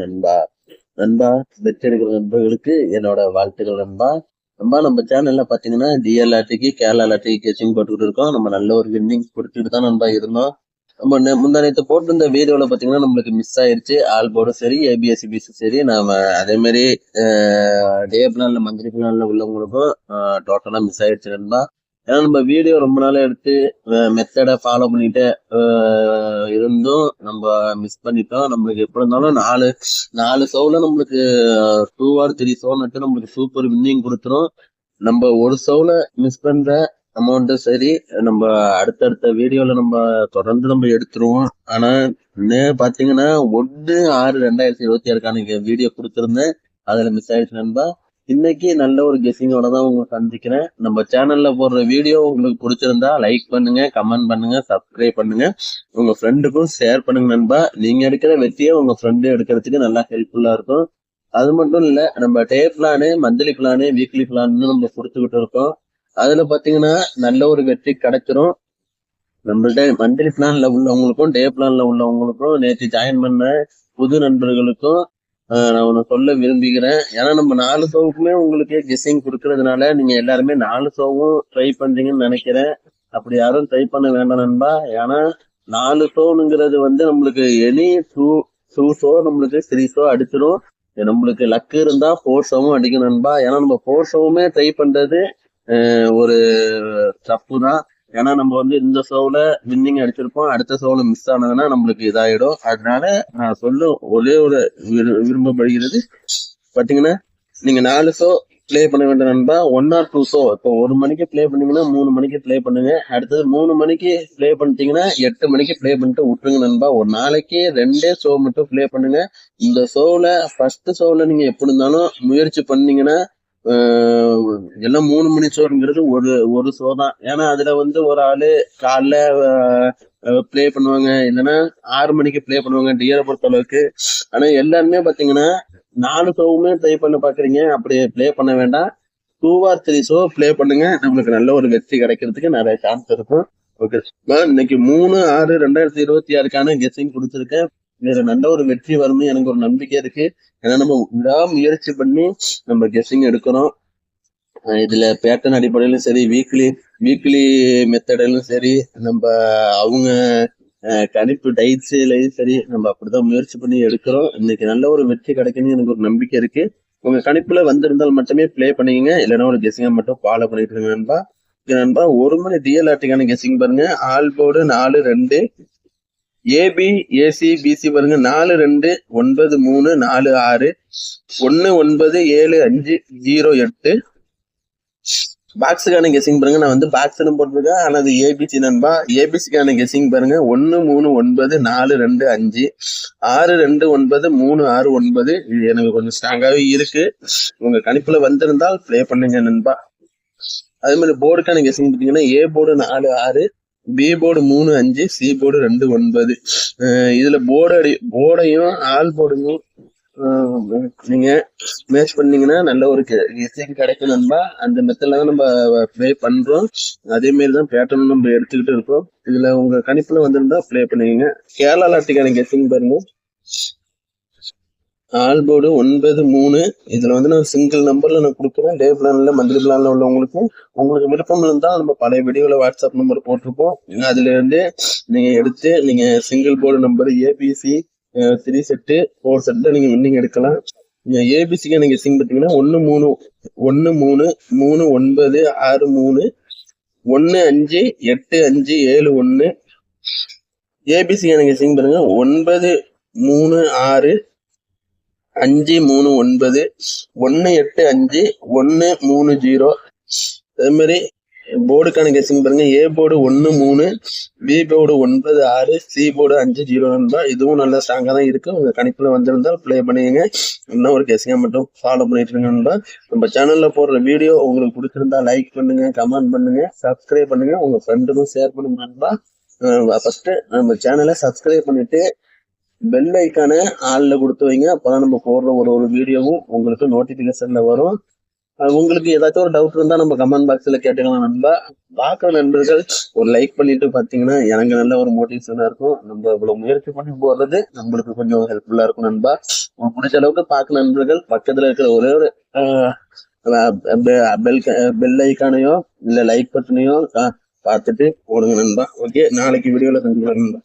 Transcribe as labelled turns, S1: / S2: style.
S1: நண்பா நண்பா பெட் எடுக்கிற நண்பர்களுக்கு என்னோட வாழ்த்துக்கள் நண்பா. நம்ம சேனல்ல பாத்தீங்கன்னா டிஎல்ஆர்டிக்கு கேரளா லாட்டிக்கு கெச்சிங் போட்டுக்கிட்டு இருக்கோம். நம்ம நல்ல ஒரு வின்னிங் கொடுத்துட்டு தான் நண்பா இருந்தோம். நம்ம முந்தானத்து போட்டிருந்த வீடியோல பாத்தீங்கன்னா நம்மளுக்கு மிஸ் ஆயிருச்சு. ஆல் போர்டும் சரி, ஏபிஎஸ்சிபிசி சரி. நாம அதே மாதிரி டே பிளான்ல மந்த்லி பிளான்ல உள்ளவங்களுக்கும் டோட்டலா மிஸ் ஆயிடுச்சு நண்பா. ஏன்னா நம்ம வீடியோ ரொம்ப நாளா எடுத்து மெத்தடை ஃபாலோ பண்ணிட்டு இருந்தும் நம்ம மிஸ் பண்ணிட்டோம். நம்மளுக்கு எப்படி இருந்தாலும் நாலு நாலு ஷோவில் நம்மளுக்கு 2 or 3 ஷோ நட்டு நம்மளுக்கு சூப்பர் வின்னிங் கொடுத்துரும். நம்ம ஒரு ஷோவில் மிஸ் பண்ற அமௌண்ட்டும் சரி, நம்ம அடுத்தடுத்த வீடியோல நம்ம தொடர்ந்து நம்ம எடுத்துருவோம். ஆனா பாத்தீங்கன்னா 1/6/2026 வீடியோ கொடுத்துருந்தேன், அதுல மிஸ் ஆயிடுச்சு நண்பா. இன்னைக்கு நல்ல ஒரு கெஸிங்கோட தான் உங்களை சந்திக்கிறேன். நம்ம சேனல்ல போடுற வீடியோ உங்களுக்கு பிடிச்சிருந்தா லைக் பண்ணுங்க, கமெண்ட் பண்ணுங்க, சப்ஸ்கிரைப் பண்ணுங்க, உங்க ஃப்ரெண்டுக்கும் ஷேர் பண்ணுங்க நண்பா. நீங்க எடுக்கிற வெற்றியை உங்க ஃப்ரெண்டு எடுக்கிறதுக்கு நல்லா ஹெல்ப்ஃபுல்லா இருக்கும். அது மட்டும் இல்ல, நம்ம டே பிளானு, மந்த்லி பிளானு, வீக்லி பிளான்னு நம்ம கொடுத்துக்கிட்டு இருக்கோம். அதுல பாத்தீங்கன்னா நல்ல ஒரு வெற்றி கிடைச்சிரும். நம்மள்ட்ட மந்த்லி பிளான்ல உள்ளவங்களுக்கும் டே பிளான்ல உள்ளவங்களுக்கும் நேற்று ஜாயின் பண்ண புது நண்பர்களுக்கும் நான் ஒன்று சொல்ல விரும்புகிறேன். ஏன்னா நம்ம 4 ஷோவுக்குமே உங்களுக்கு கெஸ்ஸிங் கொடுக்கறதுனால நீங்க எல்லாருமே 4 ஷோவும் ட்ரை பண்றீங்கன்னு நினைக்கிறேன். அப்படி யாரும் ட்ரை பண்ண வேண்டாம் நண்பா. ஏன்னா 4 ஷோனுங்கிறது நம்மளுக்கு எனி டூ ஷோ நம்மளுக்கு 3 ஷோ அடிச்சிடும். நம்மளுக்கு லக்கு இருந்தா 4 ஷோவும் அடிக்கும் நண்பா. ஏன்னா நம்ம 4 ஷோவுமே ட்ரை பண்றது ஒரு தப்பு தான். ஏன்னா நம்ம இந்த ஷோவில் வின்னிங் அடிச்சிருப்போம், அடுத்த ஷோவில் மிஸ் ஆனதுன்னா நம்மளுக்கு இதாயிடும். அதனால நான் ஒரே ஒரு விரும்பப்படுகிறது பாத்தீங்கன்னா, நீங்க 4 ஷோ பிளே பண்ண வேண்டிய நண்பா. 1 or 2 ஷோ. இப்போ 1 மணிக்கு பிளே பண்ணீங்கன்னா 3 மணிக்கு பிளே பண்ணுங்க. அடுத்தது 3 மணிக்கு பிளே பண்ணிட்டீங்கன்னா 8 மணிக்கு பிளே பண்ணிட்டு விட்டுருங்க நண்பா. ஒரு நாளைக்கு 2 ஷோ மட்டும் பிளே பண்ணுங்க. இந்த ஷோவில் ஃபர்ஸ்ட் ஷோவில் நீங்க எப்படி இருந்தாலும் முயற்சி பண்ணீங்கன்னா எல்லாம் 3 மணி ஷோங்கிறது ஒரு ஷோ தான். ஏன்னா அதுல ஒரு ஆளு காலைல பிளே பண்ணுவாங்க, இல்லைன்னா 6 மணிக்கு பிளே பண்ணுவாங்க டியரை பொறுத்த அளவுக்கு. ஆனா எல்லாருமே பாத்தீங்கன்னா 4 ஷோவுமே ட்ரை பண்ண பாக்குறீங்க. அப்படி பிளே பண்ண வேண்டாம். 2 or 3 ஷோ பிளே பண்ணுங்க. நம்மளுக்கு நல்ல ஒரு வெற்றி கிடைக்கிறதுக்கு நிறைய சான்ஸ் இருக்கும். ஓகே, நான் இன்னைக்கு 3/6/2026 கெஸ்ஸிங் கொடுத்துருக்கேன். இதுல நல்ல ஒரு வெற்றி வரும்னு எனக்கு ஒரு நம்பிக்கை இருக்கு. ஏன்னா நம்ம முயற்சி பண்ணி நம்ம கெஸ்ஸிங் எடுக்கிறோம். இதுல பேட்டர்ன் அடிப்படையிலும் சரி, வீக்லி மெத்தடிலும் சரி, நம்ம அவங்க கணிப்பு டைட்ஸ்லயும் சரி, நம்ம அப்படிதான் முயற்சி பண்ணி எடுக்கிறோம். இன்னைக்கு நல்ல ஒரு வெற்றி கிடைக்குன்னு எனக்கு ஒரு நம்பிக்கை இருக்கு. உங்க கணிப்புல வந்திருந்தால் மட்டுமே பிளே பண்ணிக்கங்க, இல்லைன்னா ஒரு கெஸ்ஸிங்கா மட்டும் ஃபாலோ பண்ணிட்டு இருங்க நண்பா. நண்பா, 1 மணி டிஎல்ஆர்டிக்கான கெஸ்ஸிங் பாருங்க. All board 4-2, AB AC BC பாருங்க 4-2-9-3-4-6, 1-9-7-5-0-8. பாக்ஸுக்கான கெஸ்ஸிங் பாருங்க. நான் பாக்ஸ்னு போட்டிருக்கேன், ஆனா அது ஏபிசி நண்பா. ஏபிசிக்கான கெஸ்ஸிங் பாருங்க. 1-3-9-4-2-5, 6-2-9-3-6-9. இது எனக்கு கொஞ்சம் ஸ்ட்ராங்காவே இருக்கு. உங்க கணிப்புல வந்திருந்தால் பிளே பண்ணுங்க நண்பா. அதே மாதிரி போர்டுக்கான கெஸ்ஸிங் பார்த்தீங்கன்னா, A board 4-6, B board 3-5, C board 2-9. இதுல போர்டையும் ஆல் போர்டையும் நீங்க மேட்ச் பண்ணீங்கன்னா நல்ல ஒரு கெஸ்ஸிங் கிடைக்கும் நண்பா. அந்த மெத்தட்ல தான் நம்ம ப்ளே பண்றோம். அதே மாதிரிதான் பேட்டர்ன் நம்ம எடுத்துக்கிட்டு இருக்கோம். இதுல உங்க கணிப்புல வந்திருந்தா ப்ளே பண்ணுவீங்க. கேரளா லாட்டிக்கான கெஸ்ஸிங் பாருங்க. All board 9-3. இதுல நான் சிங்கிள் நம்பர்ல நான் கொடுக்குறேன். டே பிளான்ல மந்த்லி பிளான்ல உங்களுக்கு விருப்பம் இருந்தால் நம்ம பழைய வீடியோல வாட்ஸ்அப் நம்பர் போட்டிருப்போம். அதுல இருந்து நீங்க எடுத்து நீங்க single board number ABC 3 set 4 செட்ல நீங்க வின்னிங் எடுக்கலாம். ஏபிசிக்கு நீங்க கெஸ்ஸிங் பார்த்தீங்கன்னா 1-3-1-3-3-9-6-3, 1-5-8-5-7-1. ஏபிசிக்கு கெஸ்ஸிங் பாருங்க. 9-3-6, 5-3-9, 1-8-5-1-3-0. அதே மாதிரி போர்டுக்கான கெஸ்ஸிங் பாருங்க. A board 1-3, B board 9-6, C board 5-0 நண்பா. இதுவும் நல்ல ஸ்ட்ராங்கா தான் இருக்கு. உங்க கணிப்புல வந்திருந்தால் பிளே பண்ணுவீங்க. இன்னும் ஒரு கெஸ்ஸிங்கா மட்டும் ஃபாலோ பண்ணிட்டு இருங்க நண்பா. நம்ம சேனல்ல போடுற வீடியோ உங்களுக்கு பிடிச்சிருந்தா லைக் பண்ணுங்க, கமெண்ட் பண்ணுங்க, சப்ஸ்கிரைப் பண்ணுங்க, உங்க ஃப்ரெண்டுக்கும் ஷேர் பண்ணுங்க நண்பா. ஃபர்ஸ்ட் நம்ம சேனலை சப்ஸ்கிரைப் பண்ணிட்டு பெல் ஐக்கான ஆள்ல கொடுத்து வைங்க. அப்பதான் நம்ம போடுற ஒரு வீடியோவும் உங்களுக்கு நோட்டிபிகேஷன்ல வரும். உங்களுக்கு ஏதாச்சும் ஒரு டவுட் இருந்தா நம்ம கமெண்ட் பாக்ஸ்ல கேட்டுக்கலாம் நண்பா. பாக்குற நண்பர்கள் ஒரு லைக் பண்ணிட்டு பாத்தீங்கன்னா எனக்கு நல்ல ஒரு மோட்டிவேஷனா இருக்கும். நம்ம இவ்வளவு முயற்சி பண்ணி போடுறது நம்மளுக்கு கொஞ்சம் ஹெல்ப்ஃபுல்லா இருக்கும் நண்பா. முடிச்ச அளவுக்கு பாக்க நண்பர்கள் பக்கத்துல இருக்கிற ஒரே ஒரு பெல் ஐக்கானையோ இல்ல லைக் பட்டனையோ பார்த்துட்டு போடுங்க நண்பா. ஓகே, நாளைக்கு வீடியோல சந்திக்கலாம் நண்பா.